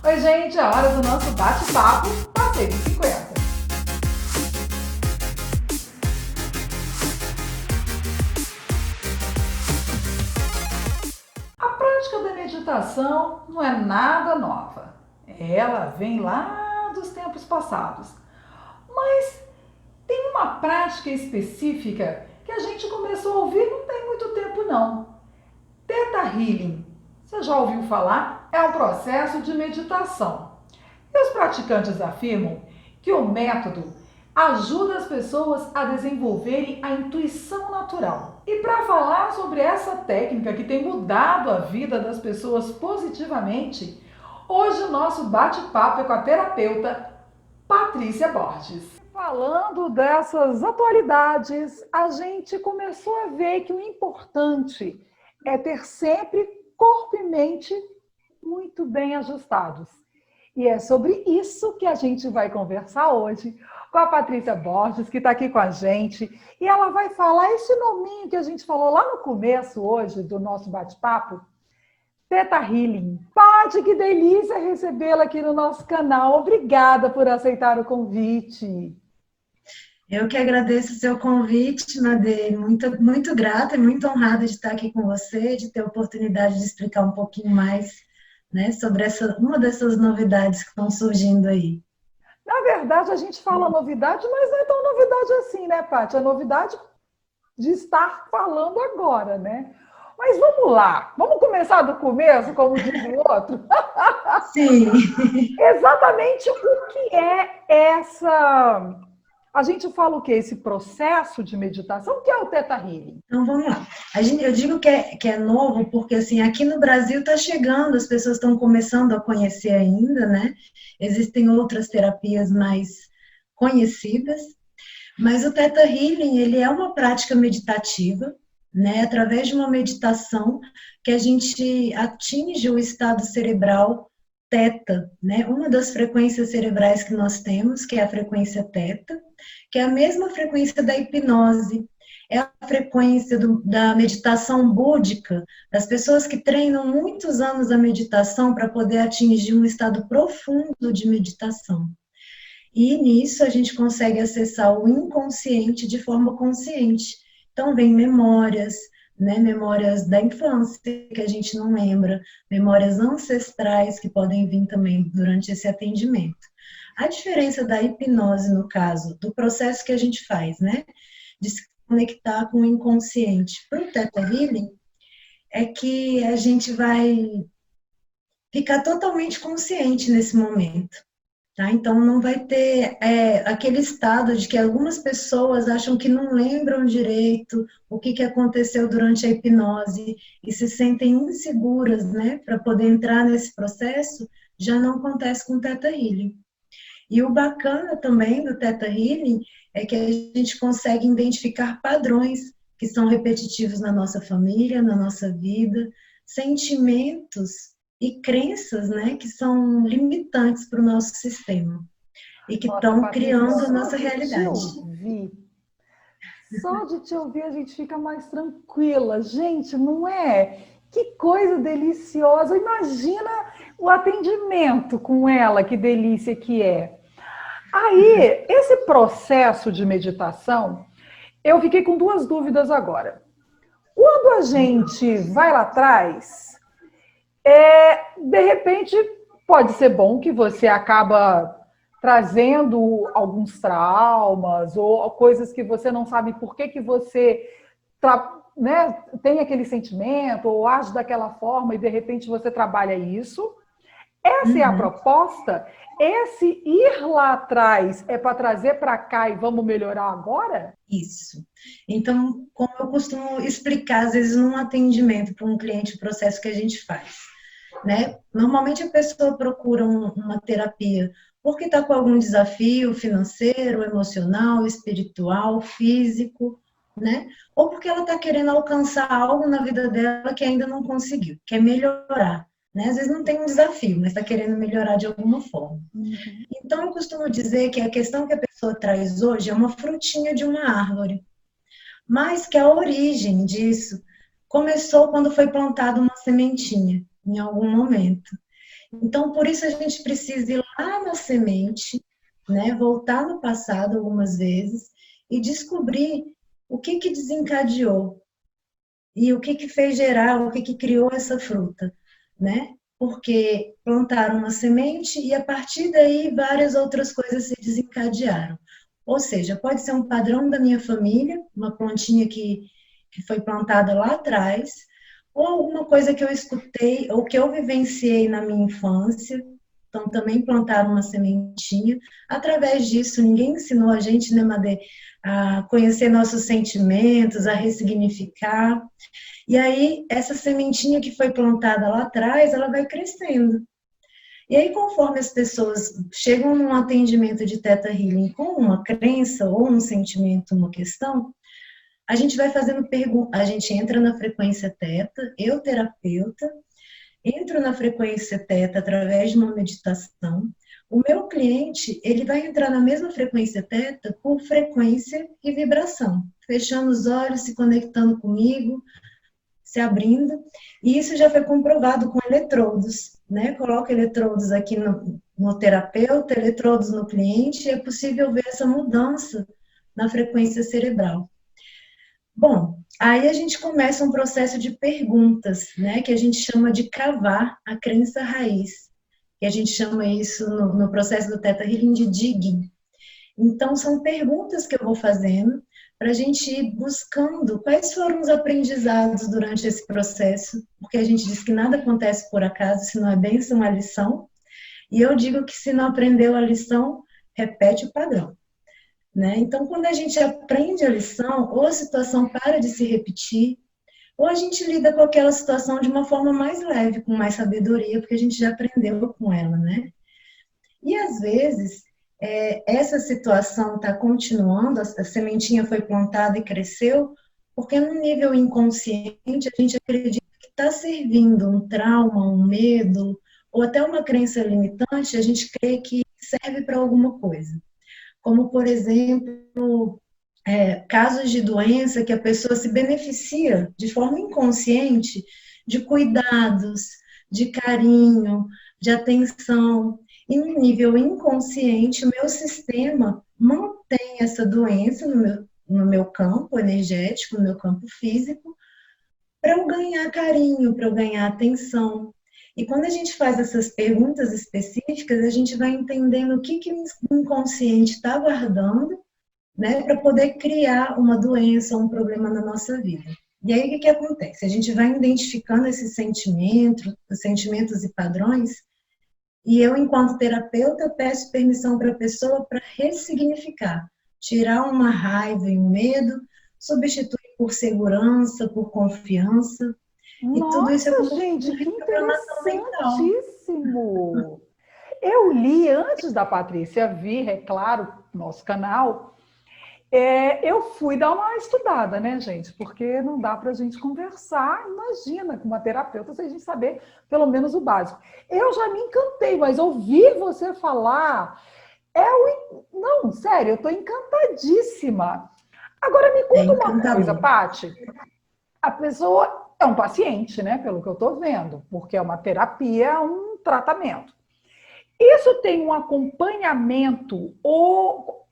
Oi, gente, é hora do nosso bate-papo Passeio de 50. A prática da meditação não é nada nova. Ela vem lá dos tempos passados. Mas tem uma prática específica que a gente começou a ouvir não tem muito tempo não. Theta Healing. Você já ouviu falar? É um processo de meditação. E os praticantes afirmam que o método ajuda as pessoas a desenvolverem a intuição natural. E para falar sobre essa técnica que tem mudado a vida das pessoas positivamente, hoje o nosso bate-papo é com a terapeuta Patrícia Borges. Falando dessas atualidades, a gente começou a ver que o importante é ter sempre corpo e mente muito bem ajustados. E é sobre isso que a gente vai conversar hoje com a Patrícia Borges, que está aqui com a gente. E ela vai falar esse nominho que a gente falou lá no começo hoje do nosso bate-papo, Theta Healing. Paty, que delícia recebê-la aqui no nosso canal. Obrigada por aceitar o convite. Eu que agradeço o seu convite, Madê. Muito grata e muito honrada de estar aqui com você, de ter a oportunidade de explicar um pouquinho mais, né, sobre uma dessas novidades que estão surgindo aí. Na verdade, a gente fala novidade, mas não é tão novidade assim, né, Paty? É novidade de estar falando agora, né? Mas vamos lá, vamos começar do começo, como diz o outro. Sim, Exatamente o que é essa. A gente fala o que? Esse processo de meditação, o que é o Theta Healing? então vamos lá. Eu digo que é novo porque, assim, aqui no Brasil está chegando, as pessoas estão começando a conhecer ainda, né? Existem outras terapias mais conhecidas, mas o Theta Healing, ele é uma prática meditativa, né? Através de uma meditação que a gente atinge o estado cerebral Theta, né? Uma das frequências cerebrais que nós temos, que é a frequência Theta, que é a mesma frequência da hipnose, é a frequência da meditação búdica, das pessoas que treinam muitos anos a meditação para poder atingir um estado profundo de meditação. E nisso a gente consegue acessar o inconsciente de forma consciente. Então, vem memórias, né? Memórias da infância que a gente não lembra, memórias ancestrais que podem vir também durante esse atendimento. A diferença da hipnose, no caso, do processo que a gente faz, né? De se conectar com o inconsciente para o Theta Healing, é que a gente vai ficar totalmente consciente nesse momento. Tá? Então, não vai ter aquele estado de que algumas pessoas acham que não lembram direito o que aconteceu durante a hipnose e se sentem inseguras, né, para poder entrar nesse processo, já não acontece com o Theta Healing. E o bacana também do Theta Healing é que a gente consegue identificar padrões que são repetitivos na nossa família, na nossa vida, sentimentos e crenças, né, que são limitantes para o nosso sistema e que Nossa, estão Patrícia, criando a só nossa de te realidade. ouvir, só de te ouvir a gente fica mais tranquila. Gente, não é? Que coisa deliciosa. Imagina o atendimento com ela, que delícia que é. Aí, esse processo de meditação, eu fiquei com duas dúvidas agora. Quando a gente vai lá atrás, de repente pode ser bom que você acaba trazendo alguns traumas ou coisas que você não sabe por que você né, tem aquele sentimento ou age daquela forma e de repente você trabalha isso. Essa é a Uhum. proposta? Esse ir lá atrás é para trazer para cá e vamos melhorar agora? Isso. Então, como eu costumo explicar, às vezes, num atendimento para um cliente, o processo que a gente faz, né? Normalmente a pessoa procura uma terapia porque está com algum desafio financeiro, emocional, espiritual, físico, né? Ou porque ela está querendo alcançar algo na vida dela que ainda não conseguiu, quer melhorar, né? Às vezes não tem um desafio, mas está querendo melhorar de alguma forma. Uhum. Então, eu costumo dizer que a questão que a pessoa traz hoje é uma frutinha de uma árvore, mas que a origem disso começou quando foi plantada uma sementinha, em algum momento. Então, por isso a gente precisa ir lá na semente, né, voltar no passado algumas vezes e descobrir o que desencadeou e o que fez gerar, o que criou essa fruta, né? Porque plantaram uma semente e a partir daí várias outras coisas se desencadearam. Ou seja, pode ser um padrão da minha família, uma plantinha que foi plantada lá atrás, ou alguma coisa que eu escutei ou que eu vivenciei na minha infância. Então, também plantaram uma sementinha. Através disso, ninguém ensinou a gente, né, Madê, a conhecer nossos sentimentos, a ressignificar. E aí, essa sementinha que foi plantada lá atrás, ela vai crescendo. E aí, conforme as pessoas chegam num atendimento de Theta Healing com uma crença ou um sentimento, uma questão, a gente vai fazendo perguntas, a gente entra na frequência Theta, eu, terapeuta, entro na frequência Theta através de uma meditação. O meu cliente, ele vai entrar na mesma frequência Theta por frequência e vibração, fechando os olhos, se conectando comigo, se abrindo, e isso já foi comprovado com eletrodos, né? Coloca eletrodos aqui no terapeuta, eletrodos no cliente, e é possível ver essa mudança na frequência cerebral. Bom, aí a gente começa um processo de perguntas, né? Que a gente chama de cavar a crença raiz, que a gente chama isso no processo do Theta Healing de digging. Então, são perguntas que eu vou fazendo para a gente ir buscando quais foram os aprendizados durante esse processo, porque a gente diz que nada acontece por acaso, se não é bênção, é lição. E eu digo que se não aprendeu a lição, repete o padrão. Né? Então, quando a gente aprende a lição, ou a situação para de se repetir, ou a gente lida com aquela situação de uma forma mais leve, com mais sabedoria, porque a gente já aprendeu com ela, né? E às vezes essa situação está continuando, a sementinha foi plantada e cresceu, porque no nível inconsciente a gente acredita que está servindo um trauma, um medo, ou até uma crença limitante, a gente crê que serve para alguma coisa. Como, por exemplo, casos de doença que a pessoa se beneficia de forma inconsciente de cuidados, de carinho, de atenção. E no nível inconsciente, o meu sistema mantém essa doença no meu campo energético, no meu campo físico, para eu ganhar carinho, para eu ganhar atenção. E quando a gente faz essas perguntas específicas, a gente vai entendendo o que o inconsciente está guardando, né, para poder criar uma doença, um problema na nossa vida. E aí o que acontece? A gente vai identificando esses sentimentos e padrões, e eu, enquanto terapeuta, peço permissão para a pessoa para ressignificar, tirar uma raiva e um medo, substituir por segurança, por confiança, e tudo isso é Nossa, como gente, uma que reprogramação mental. interessantíssimo! Eu li antes da Patrícia vir, é claro, nosso canal. Eu fui dar uma estudada, né, gente? Porque não dá para a gente conversar, imagina, com uma terapeuta, sem a gente saber pelo menos o básico. Eu já me encantei, mas ouvir você falar Não, sério, eu estou encantadíssima. Agora me É conta uma coisa, encantador. Paty. A pessoa é um paciente, né? Pelo que eu estou vendo, porque é uma terapia, é um tratamento. Isso tem um acompanhamento ou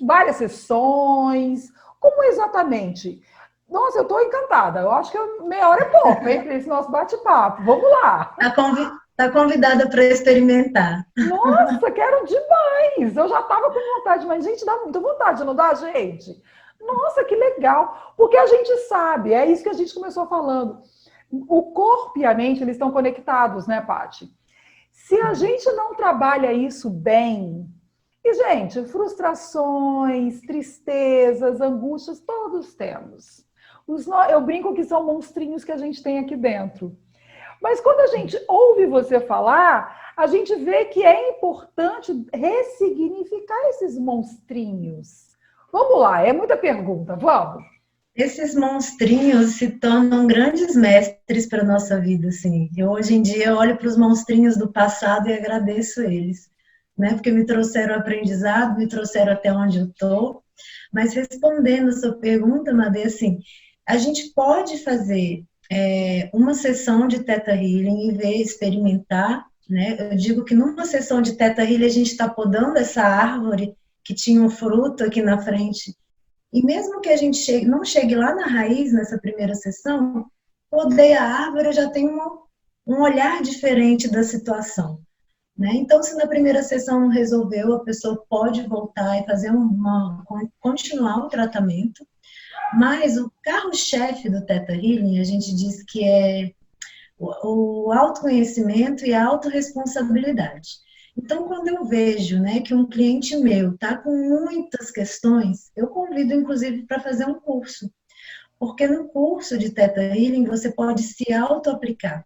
várias sessões? Como exatamente? Nossa, eu estou encantada. Eu acho que meia hora é pouco, hein, para esse nosso bate-papo. Vamos lá. Tá convidada para experimentar. Nossa, quero demais! Eu já estava com vontade, mas, gente, dá muita vontade, não dá, gente? Nossa, que legal! Porque a gente sabe, é isso que a gente começou falando. O corpo e a mente, eles estão conectados, né, Paty? Se a gente não trabalha isso bem, e, gente, frustrações, tristezas, angústias, todos temos. Eu brinco que são monstrinhos que a gente tem aqui dentro. Mas quando a gente ouve você falar, a gente vê que é importante ressignificar esses monstrinhos. Vamos lá, é muita pergunta, vamos? Esses monstrinhos se tornam grandes mestres para a nossa vida, assim. Eu, hoje em dia, olho para os monstrinhos do passado e agradeço eles, né? Porque me trouxeram aprendizado, me trouxeram até onde eu estou. Mas respondendo a sua pergunta, Madê, assim, a gente pode fazer uma sessão de Theta Healing e ver, experimentar né? Eu digo que numa sessão de Theta Healing a gente está podando essa árvore que tinha um fruto aqui na frente. E mesmo que a gente não chegue lá na raiz nessa primeira sessão, podei a árvore, eu já tenho um olhar diferente da situação. Né? Então, se na primeira sessão não resolveu, a pessoa pode voltar e fazer continuar o tratamento. Mas o carro-chefe do Theta Healing, a gente diz que é o autoconhecimento e a autorresponsabilidade. Então, quando eu vejo, né, que um cliente meu está com muitas questões, eu convido, inclusive, para fazer um curso. Porque no curso de Theta Healing, você pode se auto-aplicar.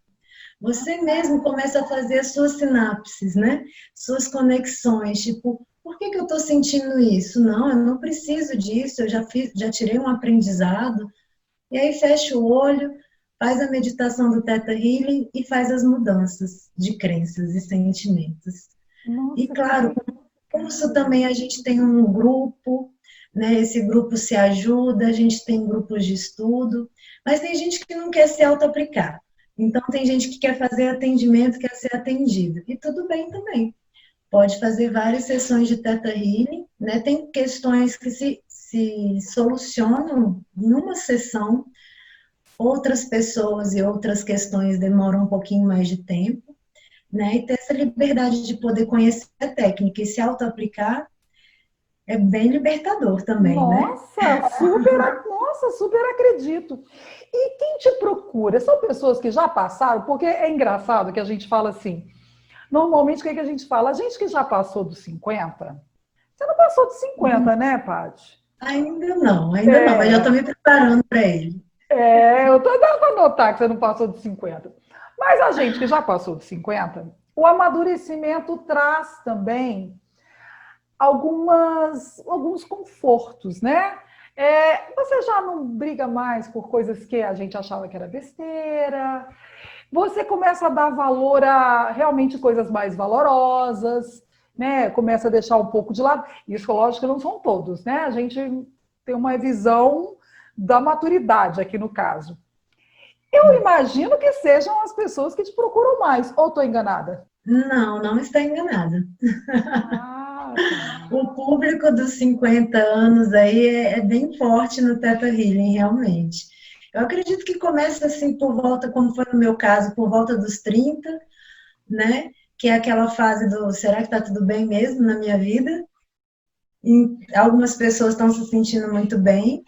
Você mesmo começa a fazer as suas sinapses, né? Suas conexões, tipo, por que eu estou sentindo isso? Não, eu não preciso disso, eu já tirei um aprendizado. E aí fecha o olho, faz a meditação do Theta Healing e faz as mudanças de crenças e sentimentos. E Nossa, claro, com o curso também a gente tem um grupo, né? Esse grupo se ajuda, a gente tem grupos de estudo, mas tem gente que não quer se auto-aplicar. Então, tem gente que quer fazer atendimento, quer ser atendido. E tudo bem também. Pode fazer várias sessões de Theta Healing, né? Tem questões que se solucionam em uma sessão, outras pessoas e outras questões demoram um pouquinho mais de tempo, né? E ter essa liberdade de poder conhecer a técnica e se auto-aplicar é bem libertador também, né? Nossa, super acredito. E quem te procura? São pessoas que já passaram? Porque é engraçado que a gente fala assim, normalmente o que a gente fala? A gente que já passou dos 50, você não passou dos 50, né, Paty? Ainda não, mas já estou me preparando para ele. Eu tô dando para notar que você não passou dos 50. Mas a gente que já passou dos 50, o amadurecimento traz também alguns confortos, né? Você já não briga mais por coisas que a gente achava que era besteira, você começa a dar valor a realmente coisas mais valorosas, né? Começa a deixar um pouco de lado. Isso, lógico, não são todos, né? A gente tem uma visão da maturidade aqui no caso. Eu imagino que sejam as pessoas que te procuram mais, ou estou enganada? Não, não está enganada. Ah, tá. O público dos 50 anos aí é bem forte no Theta Healing, realmente. Eu acredito que começa assim por volta, como foi no meu caso, por volta dos 30, né? Que é aquela fase do será que está tudo bem mesmo na minha vida? E algumas pessoas estão se sentindo muito bem,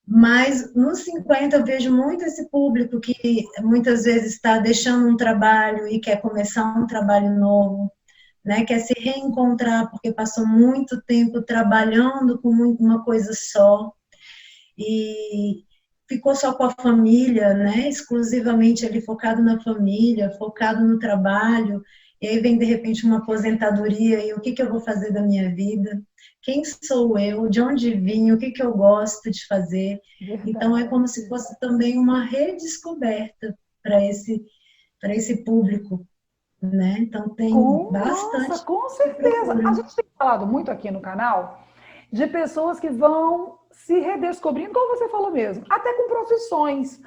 mas nos 50 eu vejo muito esse público que muitas vezes está deixando um trabalho e quer começar um trabalho novo, né? Quer se reencontrar porque passou muito tempo trabalhando com uma coisa só e ficou só com a família, né? Exclusivamente ali focado na família, focado no trabalho, e aí vem de repente uma aposentadoria e o que eu vou fazer da minha vida? Quem sou eu? De onde vim? O que eu gosto de fazer? Então é Verdade. como se fosse também uma redescoberta para esse público, né? Então tem Nossa, bastante com certeza. A procura. gente tem falado muito aqui no canal de pessoas que vão se redescobrindo, como você falou mesmo, até com profissões.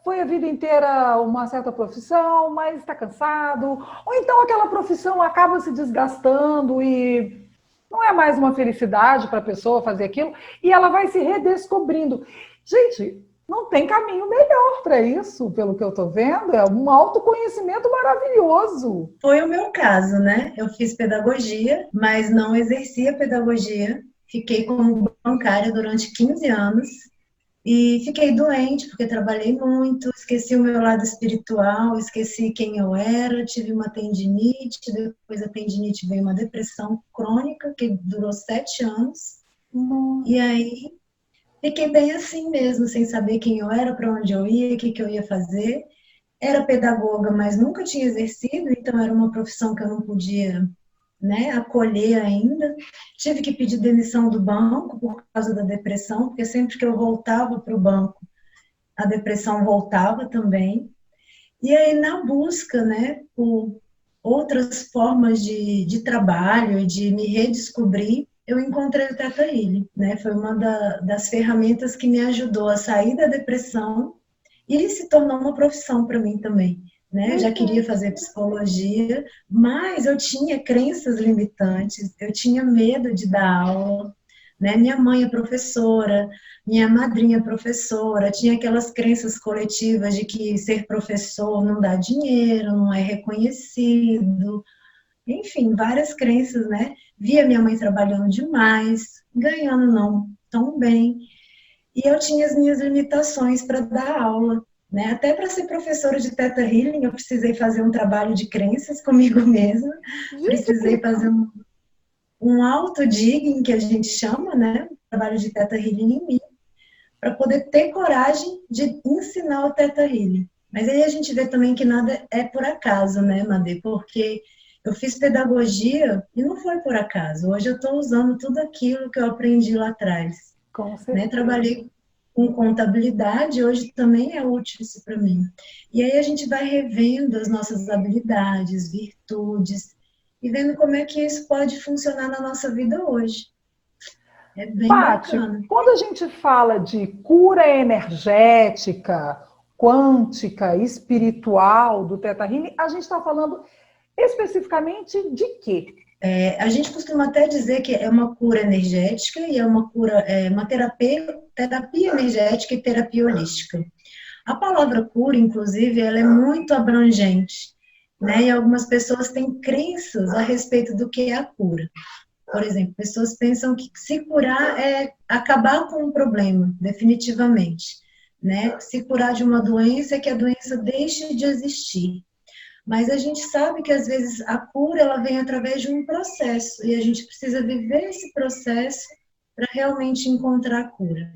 Foi a vida inteira uma certa profissão, mas está cansado. Ou então aquela profissão acaba se desgastando e não é mais uma felicidade para a pessoa fazer aquilo, e ela vai se redescobrindo. Gente, não tem caminho melhor para isso, pelo que eu estou vendo. É um autoconhecimento maravilhoso. Foi o meu caso, né? Eu fiz pedagogia, mas não exercia pedagogia. Fiquei como bancária durante 15 anos e fiquei doente porque trabalhei muito, esqueci o meu lado espiritual, esqueci quem eu era, tive uma tendinite, depois da tendinite veio uma depressão crônica que durou 7 anos. E aí fiquei bem assim mesmo, sem saber quem eu era, para onde eu ia, o que eu ia fazer. Era pedagoga, mas nunca tinha exercido, então era uma profissão que eu não podia, né, acolher ainda. Tive que pedir demissão do banco por causa da depressão, porque sempre que eu voltava para o banco, a depressão voltava também. E aí, na busca, né, por outras formas de trabalho e de me redescobrir, eu encontrei o Theta Healing, né? Foi uma das ferramentas que me ajudou a sair da depressão e se tornou uma profissão para mim também, né? Eu já queria fazer psicologia, mas eu tinha crenças limitantes, eu tinha medo de dar aula, né? Minha mãe é professora, minha madrinha é professora, tinha aquelas crenças coletivas de que ser professor não dá dinheiro, não é reconhecido, enfim, várias crenças, né? Via minha mãe trabalhando demais, ganhando não tão bem, e eu tinha as minhas limitações para dar aula, né? Até para ser professora de Theta Healing, eu precisei fazer um trabalho de crenças comigo mesma, Gente, que precisei fazer um autodigging, que a gente chama, né? Um trabalho de Theta Healing em mim, para poder ter coragem de ensinar o Theta Healing. Mas aí a gente vê também que nada é por acaso, né, Madê? Porque eu fiz pedagogia e não foi por acaso. Hoje eu estou usando tudo aquilo que eu aprendi lá atrás, com né? certeza. Trabalhei com contabilidade, hoje também é útil isso para mim. E aí a gente vai revendo as nossas habilidades, virtudes, e vendo como é que isso pode funcionar na nossa vida hoje. É bem Paty, bacana. quando a gente fala de cura energética, quântica, espiritual do Theta Healing, a gente está falando especificamente de quê? A gente costuma até dizer que é uma cura energética e é uma cura, uma terapia energética e terapia holística. A palavra cura, inclusive, ela é muito abrangente, né? E algumas pessoas têm crenças a respeito do que é a cura. Por exemplo, pessoas pensam que se curar é acabar com um problema, definitivamente, né? Se curar de uma doença é que a doença deixe de existir. Mas a gente sabe que às vezes a cura ela vem através de um processo e a gente precisa viver esse processo para realmente encontrar a cura.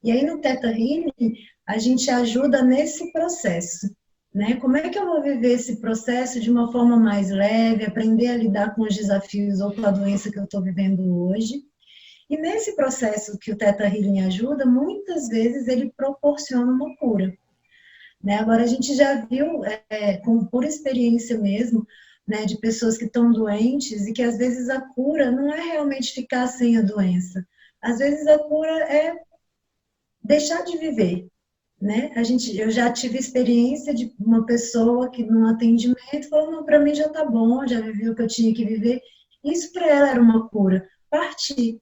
E aí no Theta Healing a gente ajuda nesse processo, né? Como é que eu vou viver esse processo de uma forma mais leve, aprender a lidar com os desafios ou com a doença que eu estou vivendo hoje? E nesse processo que o Theta Healing ajuda, muitas vezes ele proporciona uma cura. Né? Agora, a gente já viu, por experiência mesmo, né, de pessoas que estão doentes e que às vezes a cura não é realmente ficar sem a doença. Às vezes a cura é deixar de viver. Né? Eu já tive experiência de uma pessoa que num atendimento falou, não, para mim já está bom, já vivi o que eu tinha que viver. Isso para ela era uma cura. Partir,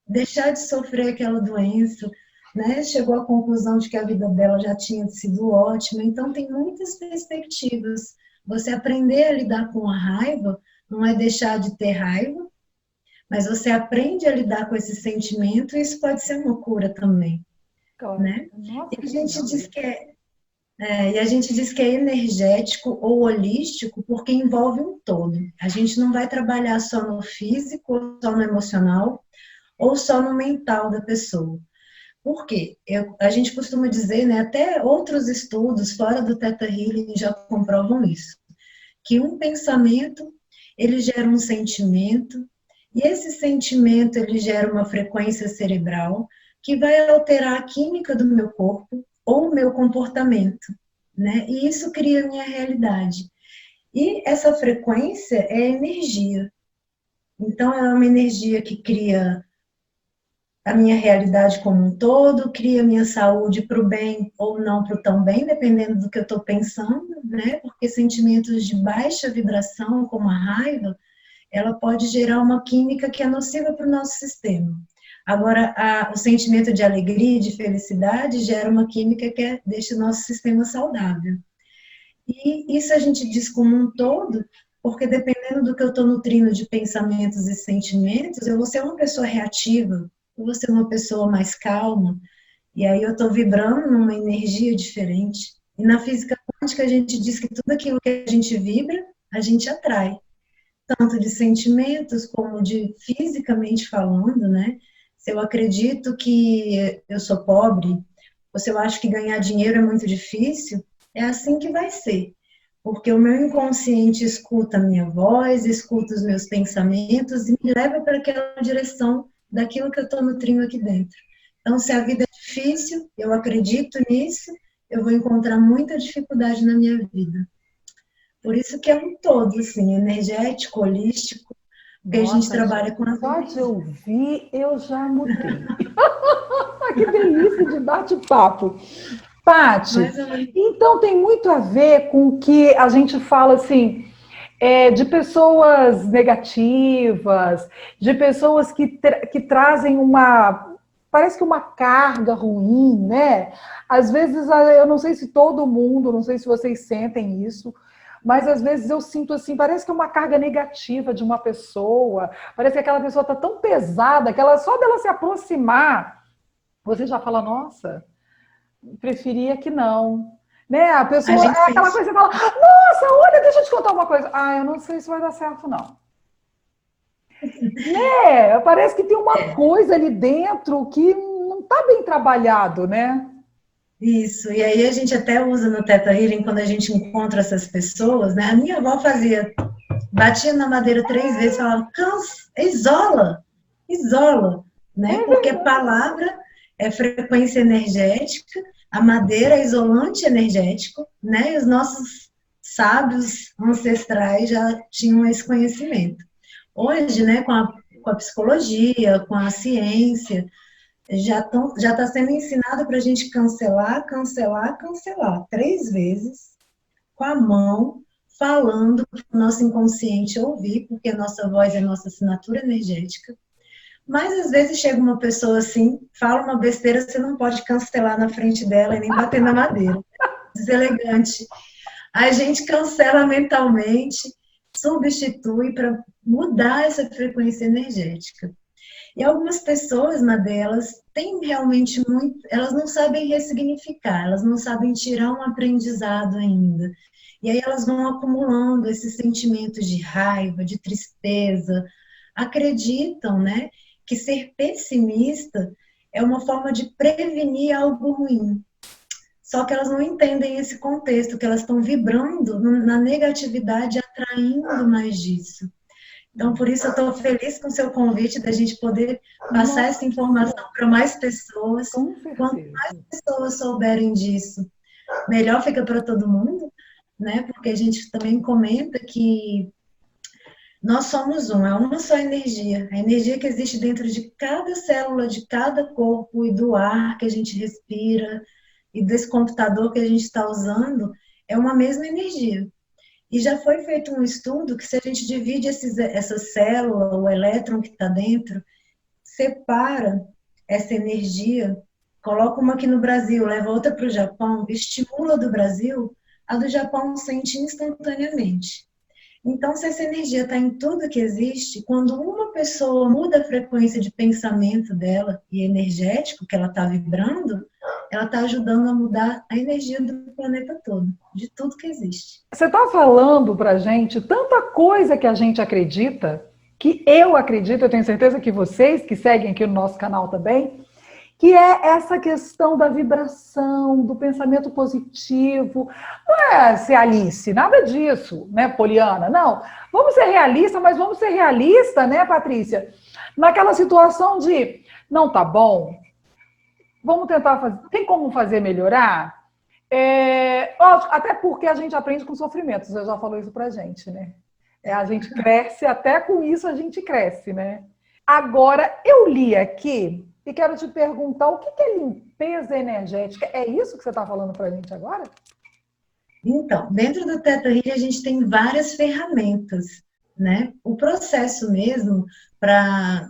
deixar de sofrer aquela doença, né? Chegou à conclusão de que a vida dela já tinha sido ótima. Então, tem muitas perspectivas. Você aprender a lidar com a raiva não é deixar de ter raiva, mas você aprende a lidar com esse sentimento e isso pode ser uma cura também, Claro. né? Nossa, E a que gente legal diz isso. que e a gente diz que é energético ou holístico porque envolve um todo. A gente não vai trabalhar só no físico, ou só no emocional, ou só no mental da pessoa. Por quê? A gente costuma dizer, né, até outros estudos fora do Theta Healing já comprovam isso, que um pensamento, ele gera um sentimento, e esse sentimento, ele gera uma frequência cerebral que vai alterar a química do meu corpo ou o meu comportamento, né? E isso cria a minha realidade. E essa frequência é energia. Então, é uma energia que cria a minha realidade como um todo, cria a minha saúde para o bem ou não para o tão bem, dependendo do que eu estou pensando, né? Porque sentimentos de baixa vibração, como a raiva, ela pode gerar uma química que é nociva para o nosso sistema. Agora, o sentimento de alegria e de felicidade gera uma química que deixa o nosso sistema saudável. E isso a gente diz como um todo, porque dependendo do que eu estou nutrindo de pensamentos e sentimentos, eu vou ser uma pessoa reativa, eu vou ser uma pessoa mais calma, e aí eu estou vibrando numa energia diferente. E na física quântica a gente diz que tudo aquilo que a gente vibra, a gente atrai. Tanto de sentimentos como de fisicamente falando, né? Se eu acredito que eu sou pobre, ou se eu acho que ganhar dinheiro é muito difícil, é assim que vai ser. Porque o meu inconsciente escuta a minha voz, escuta os meus pensamentos e me leva para aquela direção daquilo que eu estou nutrindo aqui dentro. Então, se a vida é difícil, eu acredito nisso, eu vou encontrar muita dificuldade na minha vida. Por isso que é um todo, assim, energético, holístico, que a gente Nossa, trabalha com gente, as só de energias. ouvir eu já mudei. Que delícia de bate-papo. Pati, Mais ou menos. então tem muito a ver com o que a gente fala assim, de pessoas negativas, de pessoas que trazem parece que uma carga ruim, né? Às vezes, eu não sei se todo mundo, não sei se vocês sentem isso, mas às vezes eu sinto assim, parece que é uma carga negativa de uma pessoa, parece que aquela pessoa está tão pesada que ela, só dela se aproximar, você já fala, nossa, preferia que não. Né? A A pessoa gente é aquela sente coisa que fala, nossa, olha, deixa eu te contar uma coisa. Ah, eu não sei se vai dar certo, não. Parece que tem uma coisa ali dentro que não está bem trabalhado, né? isso. E aí a gente até usa no Theta Healing quando a gente encontra essas pessoas, né? A minha avó fazia, batia na madeira 3 vezes, falava, cansa, isola, isola, É né? Porque verdade. palavra é frequência energética, a madeira é isolante energético, né? E os nossos sábios ancestrais já tinham esse conhecimento. Hoje, né, com a psicologia, com a ciência, já está sendo ensinado para a gente cancelar, cancelar, cancelar 3 vezes com a mão, falando para o nosso inconsciente ouvir, porque a nossa voz é a nossa assinatura energética. Mas às vezes chega uma pessoa assim, fala uma besteira, você não pode cancelar na frente dela e nem bater na madeira. Deselegante. A gente cancela mentalmente, substitui para mudar essa frequência energética. E algumas pessoas, uma delas, têm realmente muito, elas não sabem ressignificar, elas não sabem tirar um aprendizado ainda. E aí elas vão acumulando esses sentimentos de raiva, de tristeza, acreditam, né, que ser pessimista é uma forma de prevenir algo ruim. Só que elas não entendem esse contexto, que elas estão vibrando na negatividade, atraindo mais disso. Então, por isso, eu estou feliz com o seu convite da gente poder passar essa Nossa, informação para mais pessoas. com Quanto mais certeza. pessoas souberem disso, melhor fica para todo mundo, né? Porque a gente também comenta que nós somos um, é uma só energia. A energia que existe dentro de cada célula, de cada corpo e do ar que a gente respira e desse computador que a gente está usando, é uma mesma energia. E já foi feito um estudo que se a gente divide essa célula, o elétron que está dentro, separa essa energia, coloca uma aqui no Brasil, leva outra para o Japão, estimula do Brasil, a do Japão sente instantaneamente. Então, se essa energia está em tudo que existe, quando uma pessoa muda a frequência de pensamento dela e energético que ela está vibrando, ela está ajudando a mudar a energia do planeta todo, de tudo que existe. Você está falando para a gente tanta coisa que a gente acredita, que eu acredito, eu tenho certeza que vocês que seguem aqui no nosso canal também, que é essa questão da vibração, do pensamento positivo. Não é ser Alice, nada disso, né, Poliana? Não. Vamos ser realistas, mas vamos ser realistas, né, Patrícia? Naquela situação de não tá bom, vamos tentar fazer. Tem como fazer melhorar? Até porque a gente aprende com sofrimento, você já falou isso pra gente, né? A gente cresce, até com isso a gente cresce, né? Agora, eu li aqui e quero te perguntar o que é limpeza energética? É isso que você está falando para a gente agora? Então, dentro do Theta Healing a gente tem várias ferramentas, né? O processo mesmo para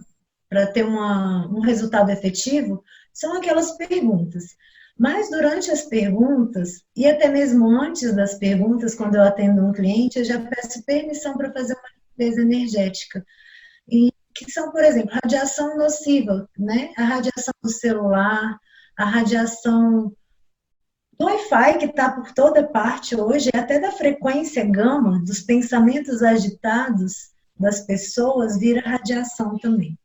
ter um resultado efetivo são aquelas perguntas. Mas durante as perguntas, e até mesmo antes das perguntas, quando eu atendo um cliente, eu já peço permissão para fazer uma limpeza energética. E que são, por exemplo, radiação nociva, né? A radiação do celular, a radiação do Wi-Fi que está por toda parte hoje, até da frequência gama, dos pensamentos agitados das pessoas, vira radiação também.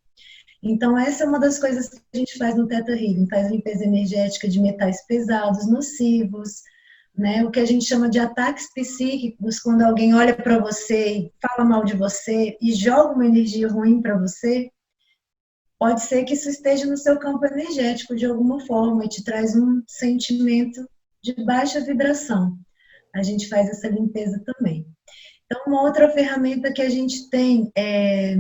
Então, essa é uma das coisas que a gente faz no Theta Healing, faz limpeza energética de metais pesados, nocivos, né? O que a gente chama de ataques psíquicos, quando alguém olha para você e fala mal de você e joga uma energia ruim para você, pode ser que isso esteja no seu campo energético de alguma forma e te traz um sentimento de baixa vibração. A gente faz essa limpeza também. Então, uma outra ferramenta que a gente tem é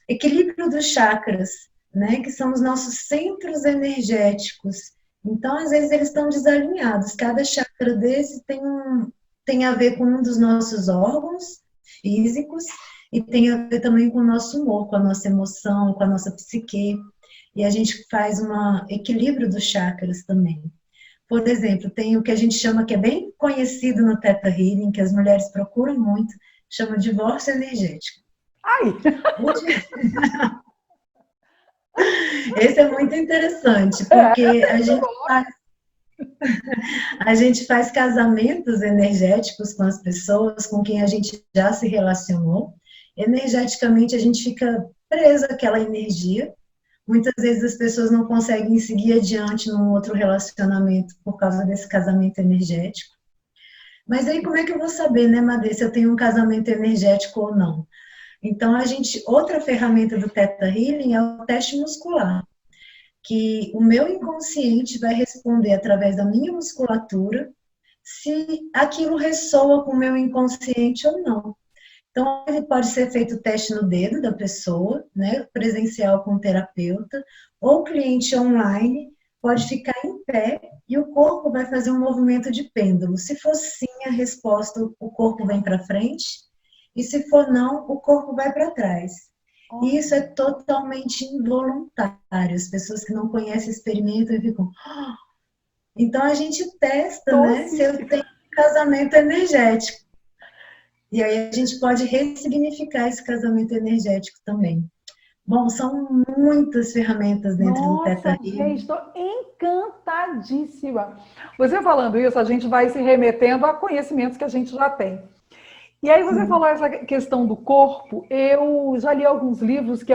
equilíbrio dos chakras, né, que são os nossos centros energéticos, Então, às vezes, eles estão desalinhados. Cada chakra desse tem a ver com um dos nossos órgãos físicos e tem a ver também com o nosso humor, com a nossa emoção, com a nossa psique. E a gente faz um equilíbrio dos chakras também. Por exemplo, tem o que a gente chama, que é bem conhecido no Theta Healing, que as mulheres procuram muito, chama divórcio energético. Ai! Esse é muito interessante, É, porque a gente faz casamentos energéticos com as pessoas com quem a gente já se relacionou. Energeticamente, a gente fica preso àquela energia. Muitas vezes as pessoas não conseguem seguir adiante num outro relacionamento por causa desse casamento energético. Mas aí como é que eu vou saber, né, Madê, se eu tenho um casamento energético ou não? Então, outra ferramenta do Theta Healing é o teste muscular, que o meu inconsciente vai responder através da minha musculatura se aquilo ressoa com o meu inconsciente ou não. Então, ele pode ser feito o teste no dedo da pessoa, né, presencial com o terapeuta, ou o cliente online pode ficar em pé e o corpo vai fazer um movimento de pêndulo. Se for sim a resposta, o corpo vem para frente, e se for não, o corpo vai para trás. E isso é totalmente involuntário. As pessoas que não conhecem experimentam e ficam. Então a gente testa, tô né, se assim. eu tenho um casamento energético. E aí a gente pode ressignificar esse casamento energético também. Bom, são muitas ferramentas dentro do Theta Nossa, gente, Healing. estou encantadíssima. Você falando isso, a gente vai se remetendo a conhecimentos que a gente já tem. E aí você falou essa questão do corpo, eu já li alguns livros que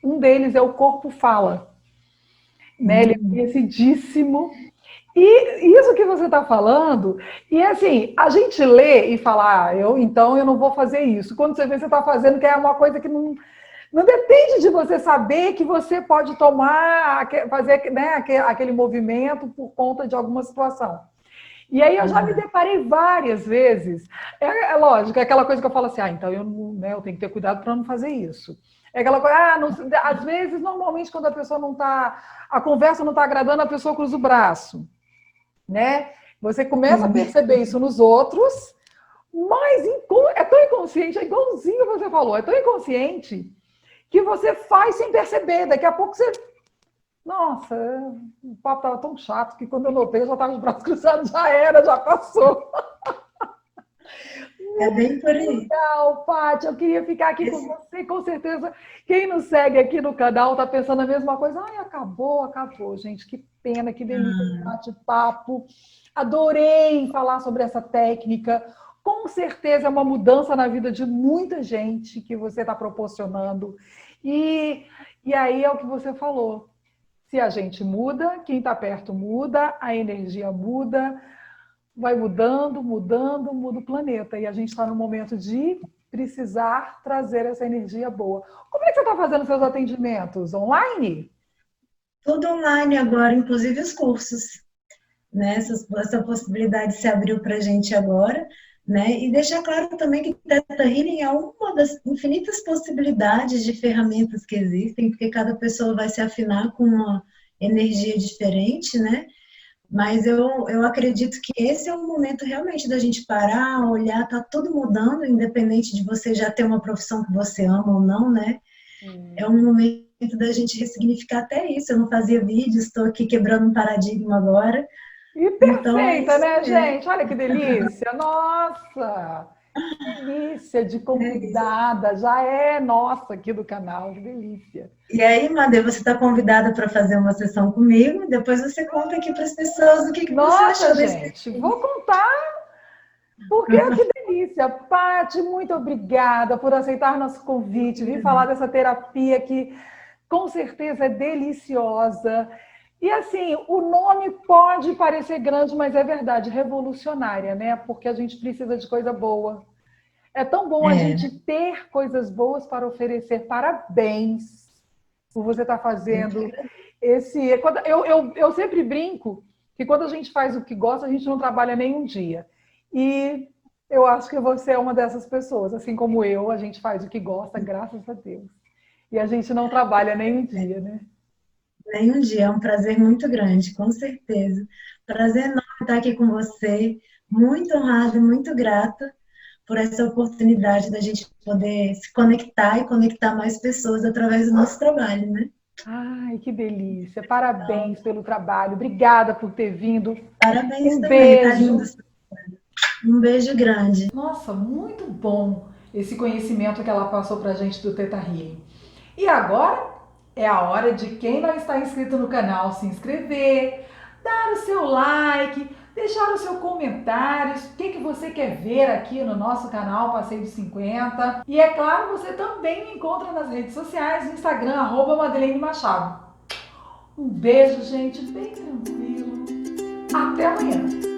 um deles é O Corpo Fala, né? Ele é conhecidíssimo. E isso que você está falando, e assim, a gente lê e fala, então eu não vou fazer isso. Quando você vê, você está fazendo, que é uma coisa que não depende de você saber que você pode tomar, fazer, né, aquele movimento por conta de alguma situação. E aí eu já me deparei várias vezes. É lógico, é aquela coisa que eu falo assim, então eu tenho que ter cuidado para não fazer isso. É aquela coisa, às vezes, normalmente, quando a pessoa não está, a conversa não está agradando, a pessoa cruza o braço, né? Você começa a perceber isso nos outros, mas é tão inconsciente, é igualzinho você falou, é tão inconsciente que você faz sem perceber. Daqui a pouco você. Nossa, o papo estava tão chato que quando eu notei, eu já estava de braços cruzados, já passou. É bem por aí. Legal, Paty, eu queria ficar aqui com você, com certeza. Quem nos segue aqui no canal está pensando a mesma coisa. Ai, acabou, gente, que pena, que delícia de bate-papo. Adorei falar sobre essa técnica. Com certeza é uma mudança na vida de muita gente que você está proporcionando. E aí é o que você falou. Se a gente muda, quem está perto muda, a energia muda, vai muda o planeta. E a gente está no momento de precisar trazer essa energia boa. Como é que você está fazendo seus atendimentos? Online? Tudo online agora, inclusive os cursos. Né? Essa possibilidade se abriu para a gente agora. Né? E deixar claro também que Theta Healing é uma das infinitas possibilidades de ferramentas que existem, porque cada pessoa vai se afinar com uma energia diferente, né? Mas eu acredito que esse é o momento realmente da gente parar, olhar, tá tudo mudando, independente de você já ter uma profissão que você ama ou não, né? É um momento da gente ressignificar até isso. Eu não fazia vídeos, estou aqui quebrando um paradigma agora. E Então é perfeita, isso né, mesmo. gente? Olha que delícia! Nossa! Que delícia de É isso. convidada! Já é nossa aqui do canal, que delícia! E aí, Madê, você está convidada para fazer uma sessão comigo. Depois você conta aqui para as pessoas o que você Nossa, achou desse. gente, vou contar. Porque que delícia! Paty, muito obrigada por aceitar nosso convite, vir falar dessa terapia que com certeza é deliciosa. E assim, o nome pode parecer grande, mas é verdade, revolucionária, né? Porque a gente precisa de coisa boa. É tão bom a É, gente ter coisas boas para oferecer. Parabéns por você estar fazendo esse. Eu sempre brinco que quando a gente faz o que gosta, a gente não trabalha nem um dia. E eu acho que você é uma dessas pessoas, assim como eu, a gente faz o que gosta, graças a Deus. E a gente não trabalha nem um dia, né? nenhum dia. É um prazer muito grande, com certeza. Prazer enorme estar aqui com você. Muito honrada e muito grata por essa oportunidade da gente poder se conectar e conectar mais pessoas através do nosso trabalho, né? Ai, que delícia. Parabéns pelo trabalho. Obrigada por ter vindo. Parabéns Um também, tá lindo. beijo. Um beijo grande. Nossa, muito bom esse conhecimento que ela passou pra gente do Theta Healing. E agora é a hora de quem não está inscrito no canal se inscrever, dar o seu like, deixar o seu comentário, o que você quer ver aqui no nosso canal Passeio dos 50. E é claro, você também me encontra nas redes sociais, no Instagram, @Madeleine Machado. Um beijo, gente, bem tranquilo. Até amanhã!